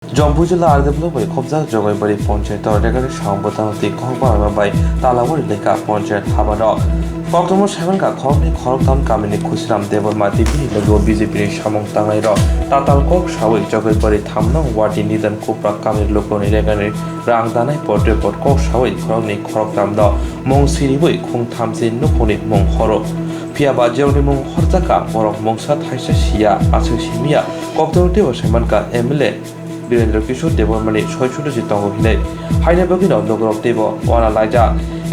জম্পুই জেলা আরদেবলবাই খবজা জগাইবাড়ি পঞ্চায়েত রেগারি সংবদানতি খবাই তালাবরি লেখা পঞ্চায়েত হাবাদ কক্তম সেভেনকা খরমনি খরতাম কামিনী খুসরাম দেবরমা দিবিনি লোগো বিজেপির সামং তাঙাই তাতাল কক সাवै জগাইবাড়ি থামনাং ওয়ার্ডি নিদান কুপ্রা কামির লোকনি রেগানি রাং দানাই পটে পট কক সাवै খরমনি খরতাম দ মং সিরিবই খুং থামজে নুখনি মং হর ফিয়াবা जेवनि मुं हरजाका बरक मंसा थाइसा सिया आसो सिमिया कक्तम देव सेमानका एमएलए वीरेंद्र किशोर देवरमानि सयसुद जितंग हिनै हाइना बगिन नगरक देव वाना लाइजा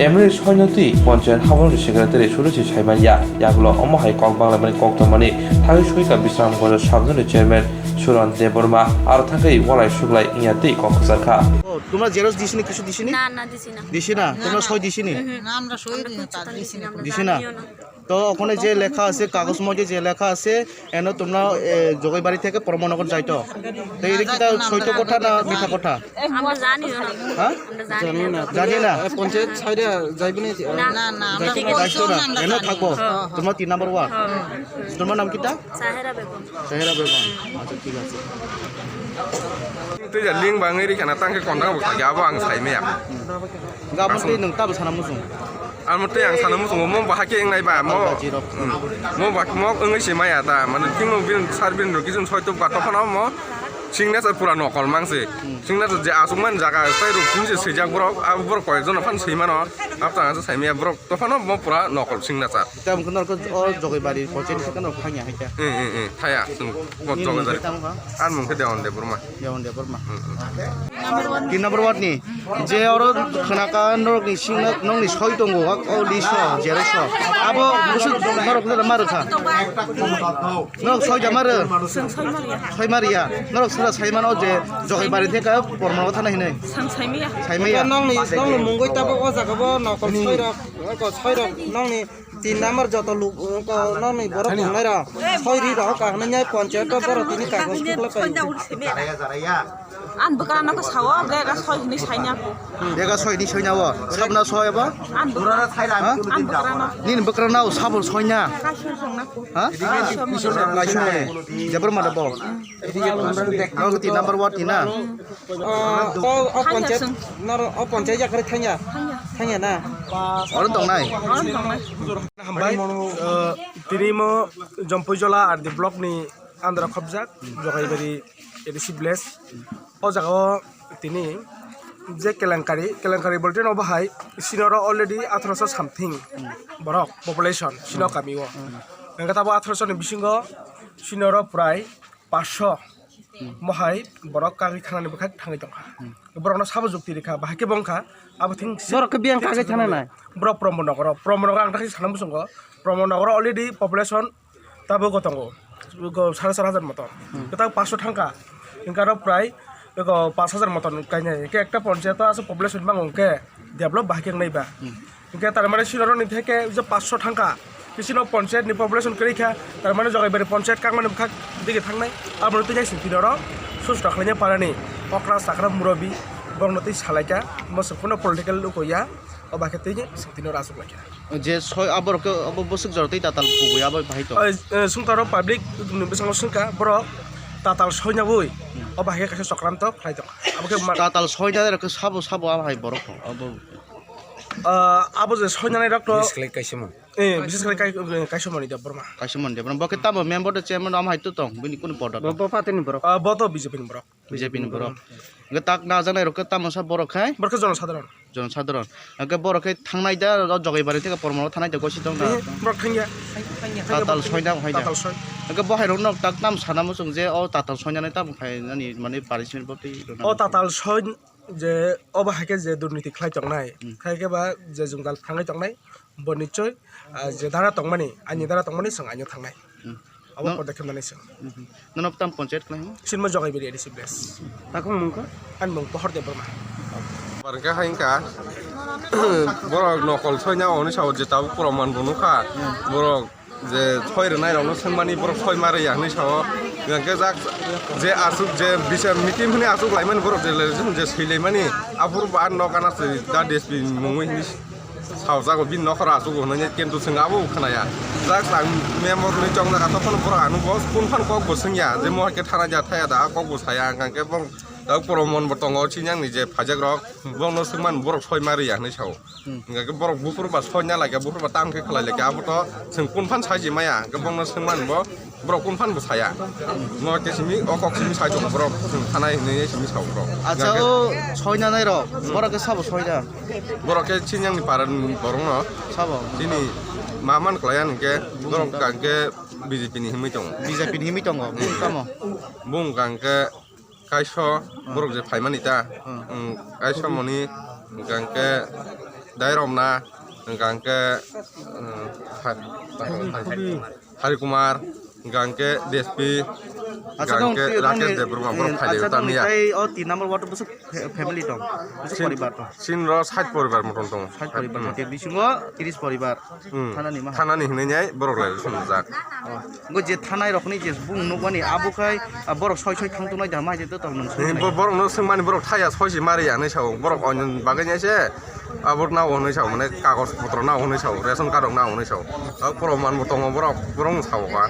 एमएलए सयनति पञ्चायत हाबरनि सेक्रेटारि सुरुचि साइमानिया यागुलो अमहाय कक बांलामानि कक्तमानि थागै सयका बिश्रामगढ़ साबजन चेयरमैन सुरन देवबर्मा আর থাকাই ওয়ালাই সুগলাই ইয়াতেই কক্সবাজারখা তোমরা জেরক্স দিছিনি কিছু দিছিনি না দিছি না তোমরা সই দিছিনি না আমরা সই দিছি না তো ওখানে যে লেখা আছে কাগজ মধ্যে যে লেখা আছে এনে তোমরা জগাইবাড়ি থেকে পরমনগর যাইতো তো এই কিটা সইতো কথা না মিঠা কথা আমরা জানি না হ্যাঁ জানি না পঞ্চায়েত সাইডে যাইবনি না আমরা যাইতো না এনে থাকবো তোমরা 3 নাম্বার ওয়ার্ড তোমার নাম কিটা সাহেরা বেগম আচ্ছা ঠিক আছে tôi giờ liên bằng đi khả tăng cái còn đang một thằng giáo bằng thầy mẹ গাবন তে নং তাবো সানা মুসুং ăn một tiếng sản nó một món bạc cái này bà món bạc món ứng ấy chỉ mai à ta mà tiếng nó viên sát viên rồi cái chân soi tôi bạc nó nó món chính nó sẽ phụ là nó còn mang gì chính nó sẽ giả súng man giả cả tay rồi cũng sẽ giặc bro à bro coi cho nó phân xí mà nó áp ta sẽ xài mẹ bro tôi phân nó món phụ là nó còn chính nó sao แต่มันก็জগাইবাড়ি panchayat থেকে না খাইয়া হাইতা thay à một chỗ rồi ăn một cái đèo để bro mà Jawan dia bermah. 3 number ward ni. Je oro khenaka norok ni singna nong ni soi tongo ak o liso jereso. Abo musu norok da maru kha. Norok soi ja maru. Soi maria. Norok sura sai mano je jogai bari theka pormano thana hinai. Saimia. নং নি মুঙ্গই তাবো ও জাগাবো নকল ছয়রক নং নি 3 number যত লোক নং নি বড় নাইরা ছয়রি রহ কাহনে ন্যায় পঞ্চায়েত বড় তিনি কাগজ কুলা পাই an bukan aku sawah gaya soy ini saynya aku Dega soi ni soi nawa. Sabna soi ba? an bukan Ni bekra nau sabul soi nya. kasih sang aku Ha? Lai soi. Jabar mana bo? Nong 3 number ward ni na. ও পঞ্চায়েত নর ও panchayat জাকরে Thaiya না Orang tong nai. orang tong हामबाय दिनै म जम्पुइजला are the block नि Andhra खबजाक जगाइबारि ADC village ओ जागाव दिनै जे केलेंकारि बोलते न बाहाय सिनर अलरेडि 1800 सामथिं बरक पपुलेशन सिनो कामिओ नगाताबो 1800 नि बिसिंगो सिनर प्राय 500 महाय बरक कागि थानानि बखा थाङै दं बरकनो साबो जुक्ति रेखा बाहाके बंखा आबथिं বড়কে বিয়ান কাগে থানা নাই bro promonogor ang thaki sanam busongo promonogor already population tabo gotongo 4,500 মতন এটা 500 টাকা ইনকার প্রায় 5,000 মতন কাইনে কে একটা পঞ্চায়েত আছে পপুলেশন বাংকে ডেভেলপ বাকি নাইবা ইনকে তার মানে সিলর নি থেকে যে 500 টাকা কিছিনো পঞ্চায়েত নি পপুলেশন করিখা তার মানে জগাইবারি পঞ্চায়েত কাং মানে খাক দিকে থাংনাই আবার তুই যাইছিন তিনর সুস্থ খালাইনে পারানি অকরা সাকরা মুরবি বংনতি সালাইকা মসফুনো পলিটিক্যাল লুকয়া অবাকেতে তিনর আসুক Laika Je soi abor ke abo busuk jorti tatal pugu abo bahai to. सुंतारो पाब्लिक बेसांग सुंका बर ताताल सयना बय अबाहे कासे सक्रान्त खाइदो आबके Tatal soi na ke sabo bahai borok to. Abo आबो जे सयना नै डक्टर विशेष गरी काइसमनि दे Burma kasimon dia. Bokit tamo member de chairman am hai to tong. Bini kun borok. বড় পাতেনি বড় बतो बिजेपि बर BJP ni borok. Ge tak na janai rok tamo sa borok khai. बरके जन साधारण Jon sadron. Ge borok khai thangnai da jogai bari theka pormano thanai da gosi tong na. बर खाइया Tatal soi na hai da. ताताल सय Ge bahai rok nok tak tam sana musung je o tatal soi na tam khai nani mane punishment boti. ओ ताताल सय जे अबाहाके जे दुर्नीति खाइ तंगनाय खाइके बा जे जुंगाल थांनाय तंगनाय बनिचय जे धारा तंगमानि आनि धारा तंगमानि सं आनि थांनाय अब पदक्षेप लानाय सं Nanok tam panchayat khai. सिनमा जगाइबारि एडिसि भिलेज তাকো মুঙ্কা आन मं पहर Debbarma barangka haingka borok nokol soynya oni sawo je tabu proman bunuka borok je soy renai rong sengmani borok soy mare yakni sawo gangke jak je asuk je bisa mitim hini asuk laiman borok je sileimani apur ban nokana se da desbi mungui ni सावजागो बिन नखरा आसुगो नने केन्तु सिंगाबो खनाया जाक सां मेमर नि जंग ना तो fun पुरा आनु बस कुन फन कक बसंया जे मोहके थाना जा थाया दा कक बसाया गांके बं তাও প্রমাণ বর্তঙ্গ চিনাংনি যে ফাজাক রক বংনো সুমান বরক ছয় মারি আহনে সাও ইংকে বরক বুফুর বা ছয় না লাগে বুফুর বা তামকে খালাই লাগে আবুত जों কোনফান সাইজি মায়া গবংনো সুমান বরক কোনফান বো সায়া ন কেসিমি অকক সিমি সাইজ বরক जों থানায় হনে সিমি সাও বরক আচ্ছা ও ছয় না নাই র বড়কে সাবো ছয় না বরকে চিনাংনি পারান বরং সাবো দিনি মামান কলায়ান কে বরক গাঙ্কে BJP ni himi tong BJP হিমি দङ কামো bung gangke kaiso borok je phaimani ta kaiso moni gangke dairomna gangke Hari Kumar gangke DSP আচ্ছা দং gangke Rakesh Debruma borok phaile আচ্ছা দং tamia এই ও 3 নম্বর ওয়ার্ড বসে ফ্যামিলি দং বসে পরিবার দং sin ro 60 poribar moton tong 60 পরিবার মতে বিসিঙ্গ 30 পরিবার থানানি মা thanani hinai borok lai sunjak গো যে থানায় রখনি যে বুং নগনি আবুখাই বরক ছয় ছয় থাংতো নাই জামাই যেতে তং নন borok no singmani borok thaya soisi mari ani sao borok onyon baganya se abot na onoi sao mane kagos potro na onoi sao ration card na onoi sao proman botong borok borong sao ka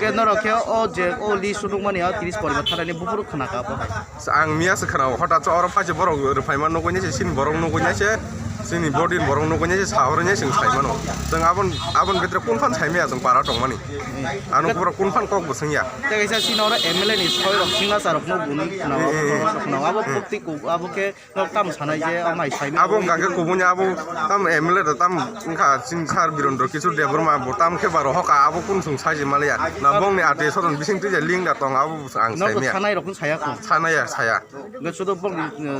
কে নরকে ও যে ও লি সুনুক মানি 30 পরিবার থানানি বুপুর খানা কা বহাই ang mia se khana hota cho oro phaje borok rufaiman no konya se sin borok no konya se sini bodin borok no konya se saornya sing saimano जों abon betre kunfan saimia जों para tongmani anu borok kunfan kok busengya তেগেসা সিনর MLA নি ছয় rock Sinha সারক no গুনি না আবো প্রত্যেক আবোকে কাম সানাই যে আমাই সাইমি abong gangke kubunya abo tam emle da tam ingka sin sar birondro kisu deborma botam ke baro hoka abo kun sung saji malia na bong ni ate soron bising tu je ling da tong abo ang knock saimia থানায় রকম ছায়াকো sanaya saya গে শুধু বং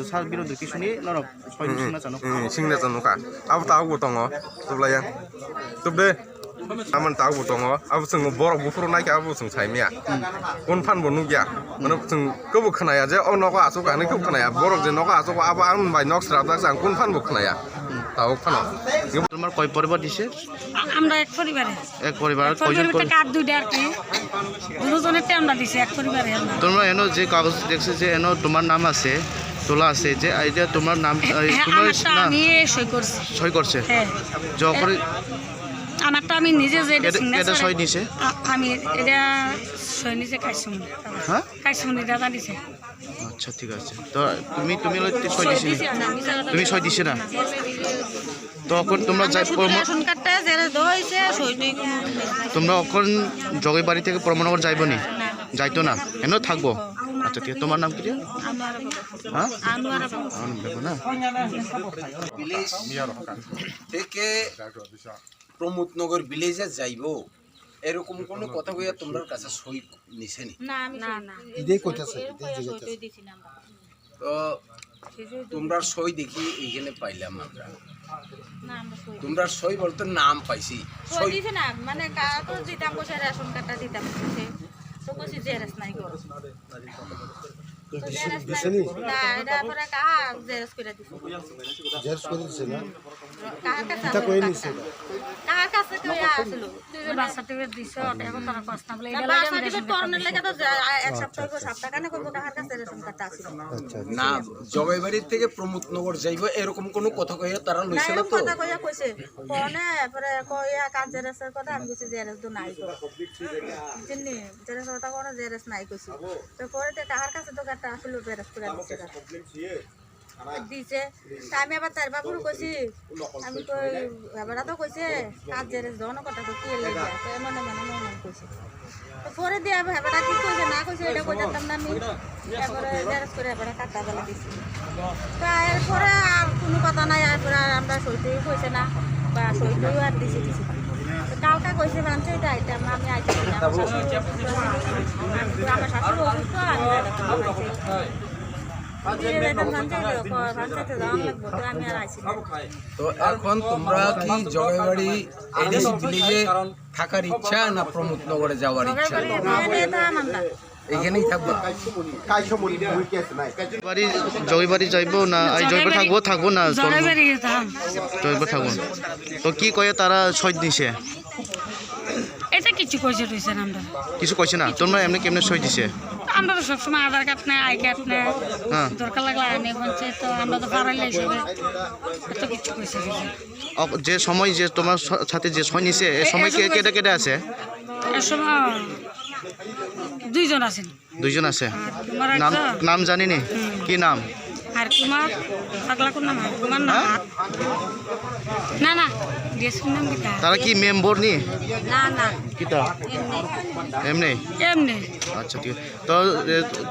সার বিরোধী কিসুনি নরক ছয় সিংহা জানো singna januka abo tahu botongo tublaya tubde aman tahu botongo abo sung borok bufuru naike abo sung saimia kun fan bonu gya mane sung kobu khnaya je o noko asuk ani kobu khnaya borok je noko asuk abo an bai nok sra da sang kun fan bo khnaya tahu khano তোমার কয় পরিবার দিছে আমরা এক পরিবারে এক পরিবার কয়জন পরিবারটা কার দুইটা আর কি দুজনেরটা আমরা দিছি এক পরিবারে আমরা তোমরা এনো যে কাগজ দেখছে যে এনো তোমার নাম আছে তোলা আছে যে আইডিয়া তোমার নাম তোমার আমারটা না আমি সই করছি সই করছে হ্যাঁ যখন আমারটা আমি নিজে যে এটা সই নিছে আমি এটা সই নিজে খাইছি হ্যাঁ খাইছি দাদা দিছে আচ্ছা ঠিক আছে তো তুমি তুমি সই দিছি তুমি সই দিছে না তখন তোমরা যাই রেশন কার্ডটা জেরে দইছে সই নেই তোমরা এখন জগই বাড়ি থেকে প্রমাণনগর যাইব নি যাইতো না এনো থাকবো আচ্ছা ঠিক আছে তোমার নাম কি হ্যাঁ আনোয়ার দেখো না থেকে প্রমোদনগর ভিলেজে যাইব এরকম কোনো কথা কইয়া তোমার কাছে সই নিছে নি না আমি না ইদেই কইতাছে তো তোমরা সই দেখি এইখানে পাইলাম আমরা না আমরা সই তোমরা সই বলতে নাম পাইছি সই দিছে না মানে কাগজ দিতাম কইছে রেশন কার্ডটা দিতাম কইছে তো কইছে জেরস নাই গো না এটা পরে কাহা জেরস করে দিছে জেরস করে দিছে না কাহার কাছে এটা কই নিছে কাহার কাছে কই আসলো বাস সার্টিফিকেট দিছে এখন তারা কষ্ট বলে এটা বাস সার্টিফিকেট করনের লাগা তো এক সপ্তাহ কো সপ্তাহ কানে কইবো কাহার কাছে রেশন কার্ডটা আছে আচ্ছা না জগাইবাড়ি থেকে প্রমোদনগর যাইব এরকম কোনো কথা কইয়া তারা না লইছে না এরকম তো কথা কইয়া কইছে কোনে পরে কইয়া কাজ জেরসের কথা আমি কইছি জেরস তো নাই গো জিনি জেরস কথা কোন জেরস নাই কইছি তো পরে তে কাহার কাছে তো কার্ডটা আসলো জেরস করে দিছে তা আমি আবার তার বাবুর কইছি আমি কই এবারে তো কইছে কাজ জেরস দন কথা তো কি লাগে তো মনে কইছে তো পরে দিয়া এবারে কি কইছে না কইছে এটা কই জানতাম না আমি এবারে জেরস করে এবারে কাটা বলা দিছি তো এরপরে আর কোনো কথা নাই এরপরে আমরা সইতেই কইছে না বা সইতেও আর দিছি কালকা কইছে ভাঙছে এটা আইতাম আমি আইতাম আমার শাশুড়ি অসুস্থ তো এখন তোমরা কি জগাইবাড়ি এডিসি ভিলেজে থাকার ইচ্ছা না প্রমোদনগরে যাওয়ার ইচ্ছা এখানেই থাকবো বাড়ি জগই বাড়ি যাইব না আই জগই থাকবো না জগই থাকবো তো কি কয়ে তারা সই দিছে এটা কিছু কইছে রইছে না আমরা কিছু কইছে না তোমরা এমনি কেমনে সই দিছে আমরা তো সবসময় আধার কার্ড নেই আই কার্ড নেই দরকার লাগলে আনি বলছে তো আমরা তো পারাইলে হিসেবে এত কিছু কইছে যে সময় যে তোমার সাথে যে সই নিছে এই সময় কেটে আছে এর সময় দুইজন আছেন দুইজন আছে তোমার নাম নাম জানি নি কি নাম আর তোমার পাগলা কোন নাম তোমার নাম না না দেশের নাম কি তারা কি মেম্বার নি না না কিটা এমনি এমনি আচ্ছা ঠিক তো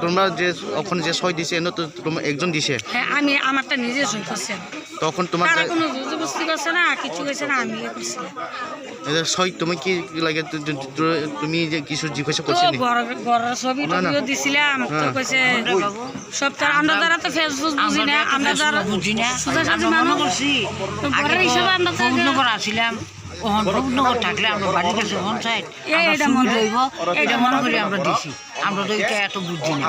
তোমরা যে ওখানে যে সই দিছে এনে তো তোমরা একজন দিছে হ্যাঁ আমি আমারটা নিজে সই করছি তখন তোমার তারা কোনো জবরদস্তি করছে না কিছু করছে না আমি করছি এদের সই তুমি কি লাগে তুমি যে কিছু জিজ্ঞাসা তো করছিস ঘরের ছবি টবিও দিছিলাম তো কইছে সব তার আমরা যারা তো ফেসবুক বুঝি না আমরা যারা বুঝি না সোজা মনে করছি ঘরের হিসাবে আমরা তো আসিলাম ওহন রূপনগর থাকলে আমরা বাড়ির কাছে পঞ্চায়েত এটা মনে হইব এটা মনে করি আমরা দিছি আমরা তো এটা এত বুঝি না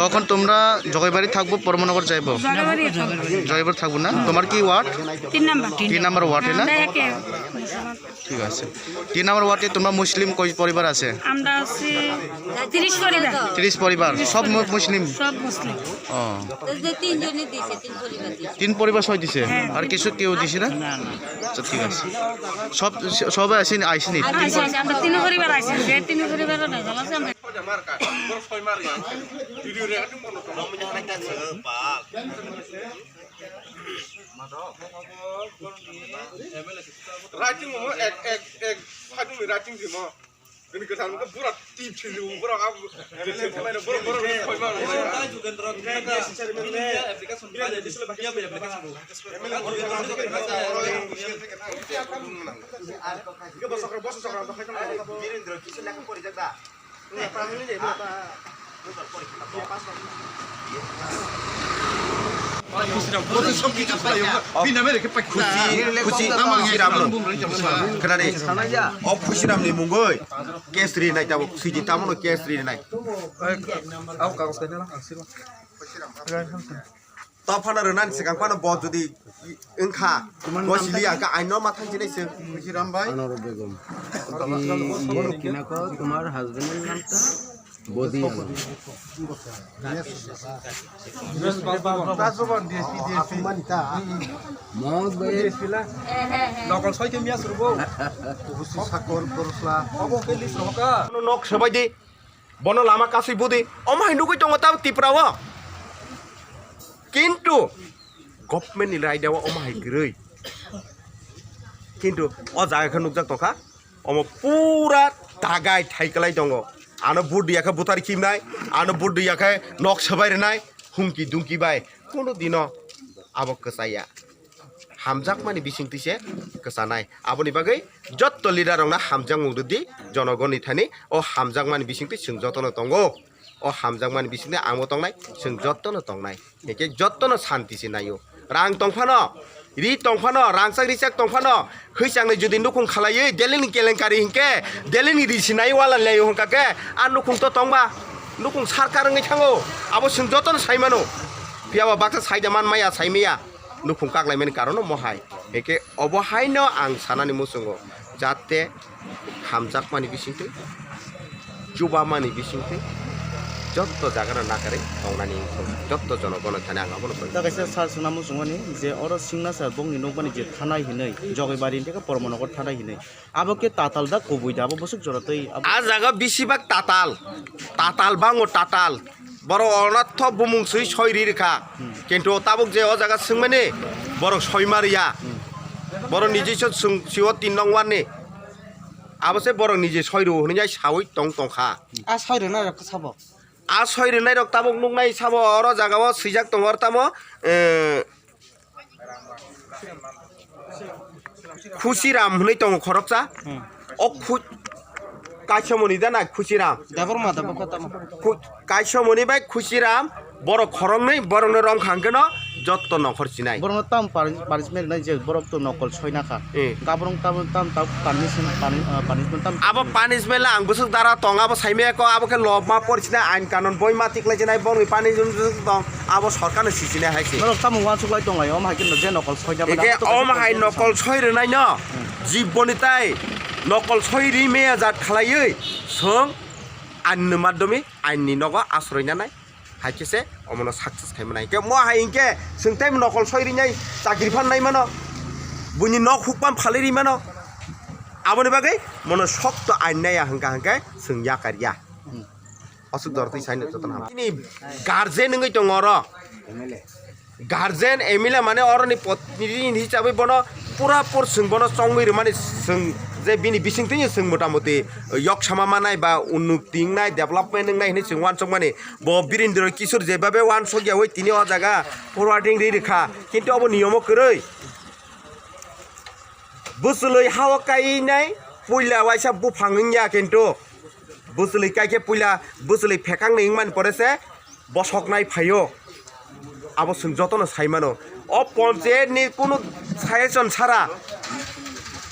তখন তোমরা জগাইবাড়ি থাকবো পরমনগর যাইবো জগাইবাড়ি থাকবো না তোমার কি ওয়ার্ড 3 নাম্বার ওয়ার্ডে না ঠিক আছে 3 নাম্বার ওয়ার্ডে তোমরা মুসলিম কয় পরিবার আছে আমরা আছি 30 পরিবার 30 পরিবার সব মুসলিম সব মুসলিম ও তিনজনই দিছে তিন পরিবার দিছে 3 পরিবার সই দিছে আর কিছু কেউ দিছে না আচ্ছা ঠিক আছে সব সবাই আসেনি আইসনি আমরা তিন পরিবার আছি যে তিন পরিবার না জানা আছে আমরা রাইটিং মো এক ফাইটিং রাইটিং দি মো ini kesan ke burat tip cilu burak aku jadi pemain burak koi mar tahu Jugendra kita cari media aplikasi dia jadi sudah banyak aplikasi itu dia bosok Jugendra kisah nak kau dijaga apa ini jadi apa खुशीरामनि मुंगै केसरी नाय ताबो खुशी तामनो केसरी नाय तफाना रनान सिगां पानो ब जुदि ओंखा गसिलिया का आइनो माथां जिनायसो खुशीराम भाई अनर बेगम किनाको तुम्हार हस्बैंडेर नामটা বদি মহম্মদ ভাই নকল ছয় কেমিয়া সুরবো সাকর করসলা অবকেলি সহকা নক সবাই দি বন লামা কাসি বুদি অমাই নুগৈ দङ তাও টিপরাও কিন্তু গভর্নমেন্ট नि रायदाव अमाय गरै কিন্তু अ जायखौ नुकजाक तखा अम पूरा दागाय थाइकलाय दङ आनो बुडियाखौ बुतारि खिमनाय आनो बुडियाखौ नक सबायरनाय हुंकी दुंकी बाय कोनो दिनो आबो कसाया हामजाक मानि बिसिंतिसे कसानाय आबोनि बागै जत्त लिडार रंना हामजाक मुदुदि जनगणनि थानि अ हामजाक मानि बिसिंति जों जतनो दंगो अ हामजाक मानि बिसिंति आंबो दंनाय जों जत्तनो दंनाय एके जत्तनो शान्तिसे नायो रां दंफानो रि दंफानो रांसाक रिसाक दंफानो खैसांनो जुदि नुखुं खालायै देलिनि केलेंकारि हिंके देलिनि रिसिनाय वाला लायो हंकाके आ नुखुं तो दंबा नुखुं सरकार ngै थांगो आबो जों जत्तनो साइमानो पियाबा बाक्सा साइदामान माया साइमिया नुखुं कागलायमेन कारनो महाय एके अबहायनो आं सानानि मुसुंगो जाते हामजाक मानि बिसिंति जुबा मानि बिसिंति जत्त जागारा नाकारे दंनानि जत्त जनगण थाने आं आबोनो दा कैसे सार सुना मुसुंगनि जे अर सिंना सार बंनि नोकबानि जे थानाय हिनै जगाइबारिनि तेका परमनगर थानाय हिनै आबो के ताताल दा कबुइ दाबो बसुक जरतै आ जागा बिसिबाग ताताल ताताल बांगो ताताल बर अनाथ बुमुंसै सयरि रेखा किन्तु ताबुक जे अ जागा सोंमाने बर सयमारिया बर निजेसो सिव 3 नং वाननि आबसे बर निजे सयरु हनै सावै दं दंखा आ सयरना रख साबो आ सयरनाय रक ताबुक नुंनाय साबो अर जागाव सिजाक दंगर तामो खुशीराम हनै दं खरकसा अ काश्यमनि दाना खुशीराम दाबर मा दाबर कतम काश्यमनि बाय खुशीराम बर खरंनै बरनो रं खांगोन जत्त नखर सिनाय बरं ताम पानिशमेन्ट नाय जे बरक तो नकल सयनाखा गाबरं ताम पानिशमेन्ट ताम आबो पानिशमेन्ट आं बुसुक दारा तंग आबो साइमेको आबो के लबमा परसिना आइन कानुन बय मातिकलाय जनाय बंनि पानि जुन दं आबो सरकारनो सिसिनाय हायसे बरक ताम वान सुक्लाय दंलाय अम हाकिन जे नकल सयना एके अम हाय नकल सयरनाय न जिबनिताय नकल सयरि मेया जात खालायै सों आन्नो माध्यमे आइननि नग आश्रयनाय हाइकेसे अमनो सक्सेस खायमनाय के म हाइंके सोंथाय नकल सयरिनाय चाकरि फाननाय मानो बुनि न खुकपान फालिरि मानो आबोनि बागै मनो शक्त आइननाया हंका हंका सों याकारिया asuk dorti sain joton ham ini guardian ngai tong oro guardian emila mane oro ni potni hisabe bono pura pur sung bono songmir mane sung যে বিনি বিসিংতেই जों মোটামুটি ইয়ক সামামানাই বা উন্নতি নাই ডেভেলপমেন্ট নাই হিনি जों ওয়ানসক মানে ব বীরেন্দ্র কিশোর যেভাবে ওয়ানসক গিয়া ওই তিনি অ জায়গা ফরওয়ার্ডিং রেখা কিন্তু অব নিয়ম কरै বুসলই হাওয়া কাই নাই পয়লা ওয়াইসা বুফাংনিয়া কিন্তু বুসলই কাইকে পয়লা বুসলই ফেকাং নেই মান পড়েছে বসক নাই ফাইও আবো जों যতন সাইমানো অ পঞ্চায়েতনি কোনো সাজেশন ছাড়া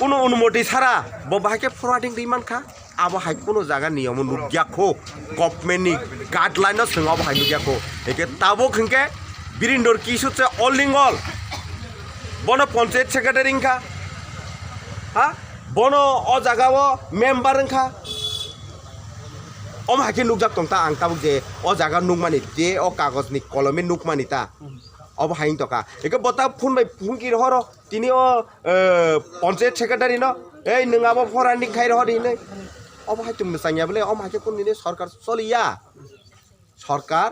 কোনো অনুমতি ছাড়া বাহাকে ফরওয়ার্ডিং দিমান খা আবো হাই কোনো জায়গা নিয়ম নুগিয়াখো গভর্নমেন্টনি গাইডলাইন সিङाव বাহাই নুগিয়াখো একে তাবো খংকে বীরেন্দ্র কিশোরছে অল বন পঞ্চায়েত সেক্রেটারি খা হ্যাঁ বন অ জায়গাও মেম্বার খা অম হাকে নুগজাক তংতা আং তাবো যে অ জায়গা নুগমানি যে অ কাগজনি কলমে নুগমানি তা অব হাইং টকা একে বতা ফোন বাই ফুংকি রহর তিনি ও পঞ্চায়েত সেক্রেটারি ন এই নङाबो ফরানি খাই রহ দিনে অব হাই তুমি সাইয়া বলে অম হাকে কোন দিনে সরকার চলিয়া সরকার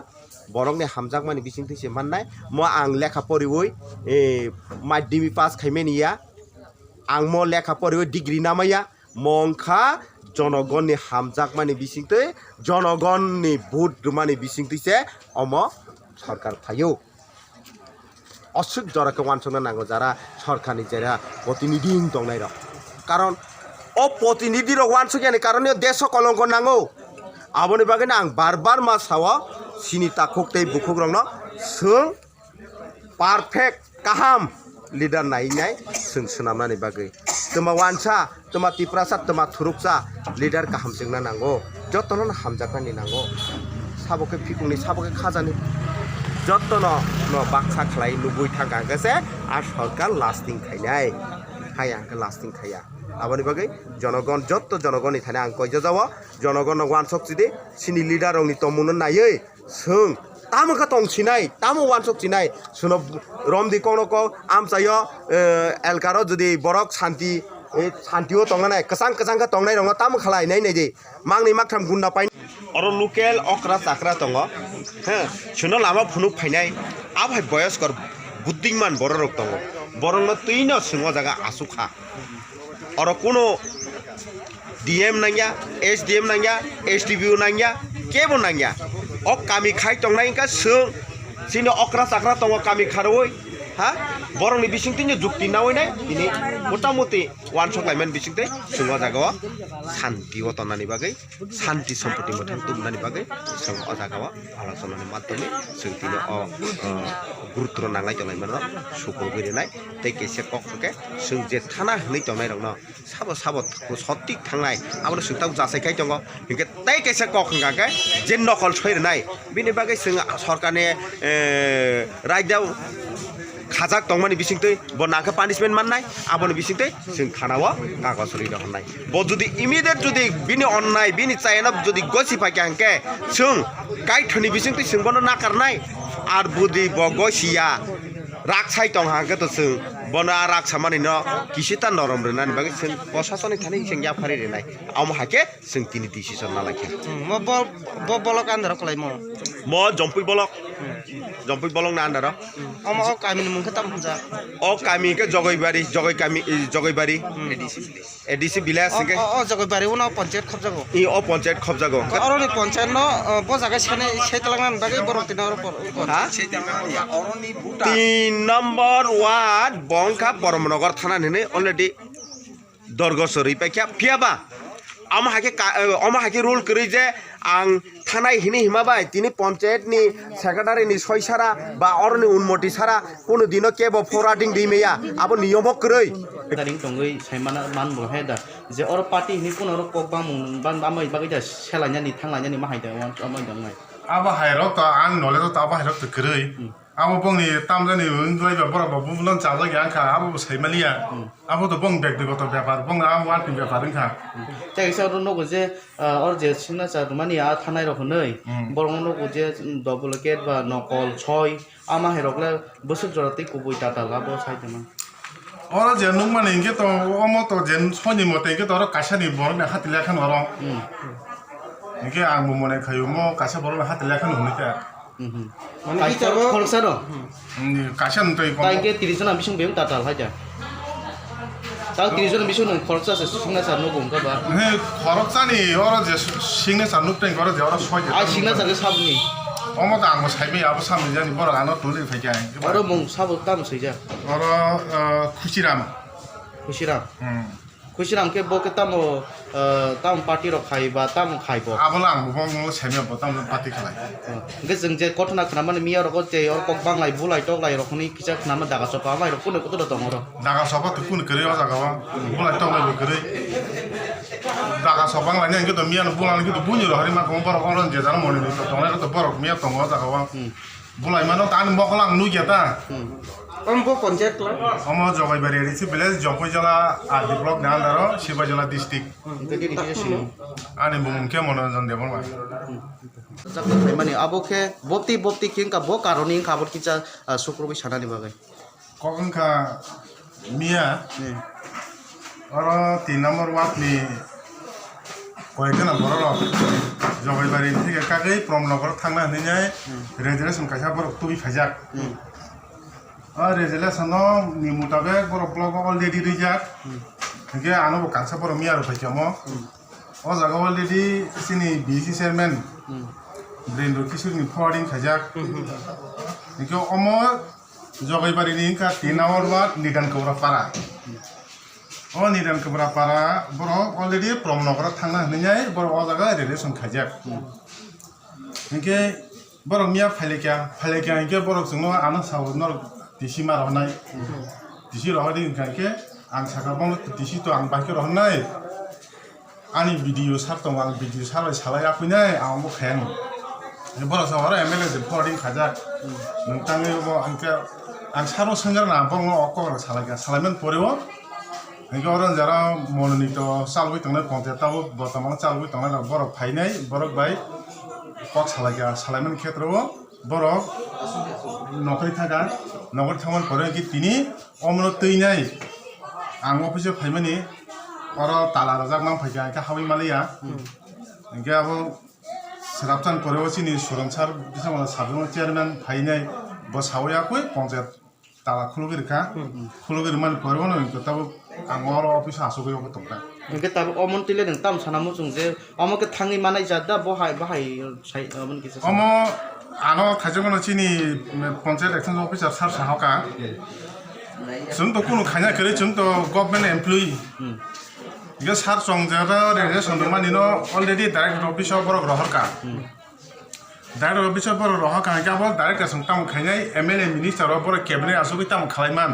বরংনে হামজাক মানি বিসিং থিসে মাননাই ম আং লেখা পড়িবই এ মাধ্যমিক পাস খাইমেনিয়া আং ম লেখা পড়িবই ডিগ্রি নামাইয়া মংখা জনগণনি হামজাক মানি বিসিংতে জনগণনি ভোট মানি বিসিং থিসে অম সরকার ফাইও অসুখ জরাকে ওয়ানসংনা নাঙ্গো যারা সরকারনি যারা প্রতিনিধি দংনাই রক কারণ ও প্রতিনিধির ওয়ানসংয়ানি কারণে দেশ কলঙ্ক নাঙ্গো আবনি বাগে আং বারবার মা সাওয়া সিনি তাখোকতেই বুখুক রংनो जों पारफेक्ट काहाम लिडार नायनाय जों सोनामनानै बागै तमा वानसा तमा तिप्रासा तमा थुरुकसा लिडार काहाम जोंना नांगौ जतन हामजाकानि नांगौ साबके फिकुंनि साबके खाजानि जतन न बाक्सा खलाय नुबुइ थांगांगसे आ सरकार लास्टिं खायनाय हाय आंखो लास्टिं खाया आबानि बागै जनगण जत जनगणनि थाने आं कयजा जाव जनगण वानसक जुदि सिनि लिडार रंनि तमुनो नायै जों तामखा तंसिनाय तामो वानसक चिनाय सुनो रमदि कोनोको आमचायो एलकारो जुदि बरक शान्ति शान्तिओ तंगानाय कसां कसां का तंगनाय रंग ताम खालाय नाय नाय दे मांगनि माखथाम गुन्ना पाइ अरो लोकेल अक्रा चाक्रा तंग ह सुनो लामा फुनुक फायनाय आबाय बयस्कर बुद्धिमान बररक तंग बरंग तुइनो सिङाव जागा आसुखा अरो कोनो डीएम नांगिया एसडीएम नांगिया एसडीबीओ नांगिया केबो नांगिया अ कामी खाय तंगनाय का जों सिनो अक्रा चाक्रा तंग कामी खारवै हा बरंनि बिसिंतिनि जुक्ति नावैनाय दिनै मोटामोटी वानसक लाइमान बिसिंते जों जागाव शान्ति वतनानि बागै शान्ति सम्पत्ति मोथां तुमनानि बागै जों अ जागाव आलोचनानि माध्यमे जों दिनै अ गुरुत्व नांलाय तंलायमान सुखौ बेरेनाय तै केसे ककके जों जे थाना हनै तंनाय रंनो साबो साबो सटिक थांनाय आबो सुंताव जासायखाय दङ हिंके तै केसे ककंगाके जे नकल सैरनाय बिनि बागै जों सरकारनि रायदाव खाजाक तंमानि बिसिंतै ब नाखा पानिशमेन्ट माननाय आबोनि बिसिंतै जों थानाव कागज रिदा हरनाय ब जुदि इमिडिएट जुदि बिनि अननाय बिनि चायना जुदि गसिफाके आंके जों गाइथनि बिसिंतै जों बनो नाकारनाय आर बुदि ब गसिया राखसाय तंग हांके तो जों बनो राखसा मानि न किसिता नरम रेनानि बागै जों प्रशासनिक थानि जों याफारि रेनाय आम हाके जों तिनि डिसिसन ना लाखि म बलक आन्दार खलाय म जम्पै बलक ना आन्दार अम अ कामिनि मुंखो ताम जा अ कामी के जगैबारी एडिसि बिलास के अ जगैबारी उनाव पञ्चायत खबजागो इ अ पञ्चायत खबजागो अरनि पञ्चायत न ब जागा छने सेतलांगनान बागै बरतिन और हा 3 नम्बर वार्ड बंखा परमनगर थाना नेने अलरेडी दरगसरि पाख्या फियाबा आम हाके रोल करै जे आं थानाय हिनि हिमाबाय तिनि पञ्चायतनि सेक्रेटारिनि सयसारा बा अरनि उन्नति सारा कोनो दिनो केबो फरवार्डिं दिमेया आबो नियम करै दारिं तंगै साइमाना मान बहे दा जे और पार्टी हिनि कोनो ककबा बान बामै बागै दा सेलायनानि थांलायनानि माहायदा अमाय दंनाय आबा हायरक त आं नलेज त आबा हायरक त करै आबो बंनि तामजानि उनलायबा बराबा बुलन चाजा गयांखा आबो सैमालिया आबो त बं व्यक्तिगत व्यापार बं आ वाटनि व्यापार खा जायसा नगो जे और जे सिना चा मानि आ थानाय रखनै बरं नगो जे डबल गेट बा नकल 6 आमा हेरकले बसुक जरते कुबुइ टाटा लाबो साइदमा और जे नुक माने इंगे त अमो त जेन सनि मते इंगे त कासानि बरन हातिला खान अर 이게 아무 뭐네 가요 뭐 가서 보러 하들 약간 없니까 মানে কি যাব খরচা ন 가시는 또 이거 তাইকে 30 জন বিসং বেম তাতাল হাজা তাও 30 জন বিসং খরচা আছে সিগনেচার নো গম কাবা হে খরচানি ওরা যে সিগনেচার নুট্টাই করে যে ওরা সয় আই সিগনেচার সাবনি 어머도 안 뭐 삶이 아버 삶이 자니 뭐라 안 돌리 phải আরো মং সাব কাম সইজা 어라 খুশিরাম খুশিরাম খুশিরামকে বকে তাম পার্টি র খাইবা তাম খাইব 아버랑 뭐 재미없어 땀 파티 খালাই গে जों যে ঘটনা খানামানে মিয়া রক যে অর কক বাংলাই বুলাই টকলাই রখনি কিছা খানামা দাগা চপা মাই রক কোন কত দং র 나가 서봐 듣고는 그래요 자가와 몰라 떡을 그래 나가 서방라니 이것도 미안은 불안한 것도 분이로 하리만 공부하러 오는 제자는 모르는 거 동네로 또 버럭 미야 동거 자가와 불라이만 딴 먹으랑 누기다 অম্ব পঞ্চায়েত 어머 저거이 베리지 빌레즈 정포절라 아디 블록 나나로 시바절라 디스트릭트 গদি দিছে সিন 아니 뭐 কে মনে জন দেবল মা জাক মানে আবকে বতি কিংকা ব কারণে খাবার কিছা শুক্রবি সানানি বাগাই 거긴가 미야 어라 3 নম্বর ওয়ার্ডনি কয়েকদিন বড় জবাই বাড়ি থেকে কাগে প্রমনগর থাকনা হইনাই রেজুলেশন কাইসা বড় তুই ফাজাক রেজুলেশন নি মোতাবেক বড় ব্লক অলরেডি রিজাক কে আনো কাঁচা বড় মিয়ার ফাইছাম ও জায়গা অলরেডি সিনি বিসি চেয়ারম্যান ব্রেন্ডো কিশোরনি ফরওয়ার্ডিং খাজাক কে অম জগাই বাড়িনি কা 3 নম্বর ওয়ার্ড নিদান কবরা পাড়া ও নিদান কবরা পাড়া বড় অলরেডি প্রমনগর থাকনা হইনাই বড় ও জায়গা রেজুলেশন খাজাক কে বড় মিয়া ফাইলেকা কে বড় जोंनो आनो सावनो दिसि मारनाय दिसि रहदि गायके आं सागाबं दिसि तो आं बाइक रहनाय आनि भिडिअ सार दं आं भिडिअ सालाया फैनाय आं बो खायान बर सावर एमएलए जे फरदिं खाजा नोंथांनि बो आं सारो संगारना बंग अकबर सालायमन परेव इनके अरन जरा मनोनीत चालबोय तंनाय पन्चायताबो बर्तमान चालबोय तंनाय बर फायनाय बरक बाय पक सालायमन क्षेत्रव बरक नखरै थागा नगर थामन परे कि तिनी अमनो तैनाय आं अफिस फायमानि अर ताला राजाक नाम फायगा इनके हाबै मालिया इनके अब सराबचान परेव सिनि सुरनसार बिसामला साबजन चेयारमैन फायनाय बसावयाखै पन्चायत ताला खुलगिरखा खुलगिर मान परेव न तब आं अर अफिस आसुगैयाव दंना इनके तब अमन तिले नों ताम सानामु जों जे अमके थाङै मानाय जादा बाहाय साइ अमन किसा अमो आनो खाजोगन चिनि पन्चायत एक्शन अफिसार सार साहका जों तो कुनु खाना करे जों तो गभर्नमेंट एमप्लॉय इगे सार संजारा रेजे संदमानिनो अलरेडी डायरेक्टर अफिस बर रहरका डायरेक्टर अफिस बर रहरका गाबो डायरेक्टर संताम खायनाय एमएलए मिनिस्टर बर कैबिनेट आसुगै ताम खालायमान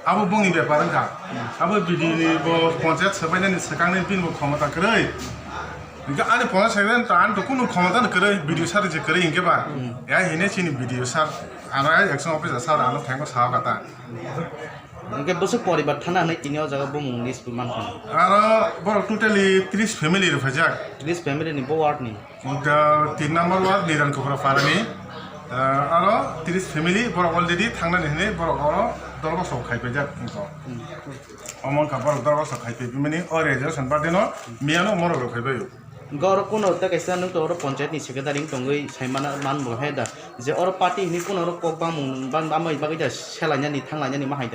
आबो बुंनि बेपारनका आबो बिदिनि बो पन्चायत सबायनानि सकांनि पिनबो क्षमता करै इनके आने पन्चायत सेक्रेटारि तो आन तो कुनु क्षमता न करै भिडिअ सार जे करै इनके बा या हिने चिनि भिडिअ सार आना एक्शन अफिसर सार आनो थेंगो सागाता इनके बस परिवार थाना नै तिनियाव जागा बमुं लिस्ट मान आरो बर टोटली 30 फेमिली रफाजाक 30 फेमिली नि बो वार्ड नि 3 नम्बर वार्ड निरान कफरा फारानि आरो 30 फेमिली बर अलरेडी थांनानै हिने बर अरो दरबा सौ खाइपेजाक इनको अमन का बर दरबा सौ खाइपे बिमानि अरेजो सनबादेनो मियानो मरो रखाइबायो गौर कोनो त कैसा नों तो पंचायत नि सेक्रेटारि तंगै साइमाना मान बहायदा जे और पार्टी नि कोनो कक बामुं बान बामै बागैदा सेलायनानि थांलायनानि माहाय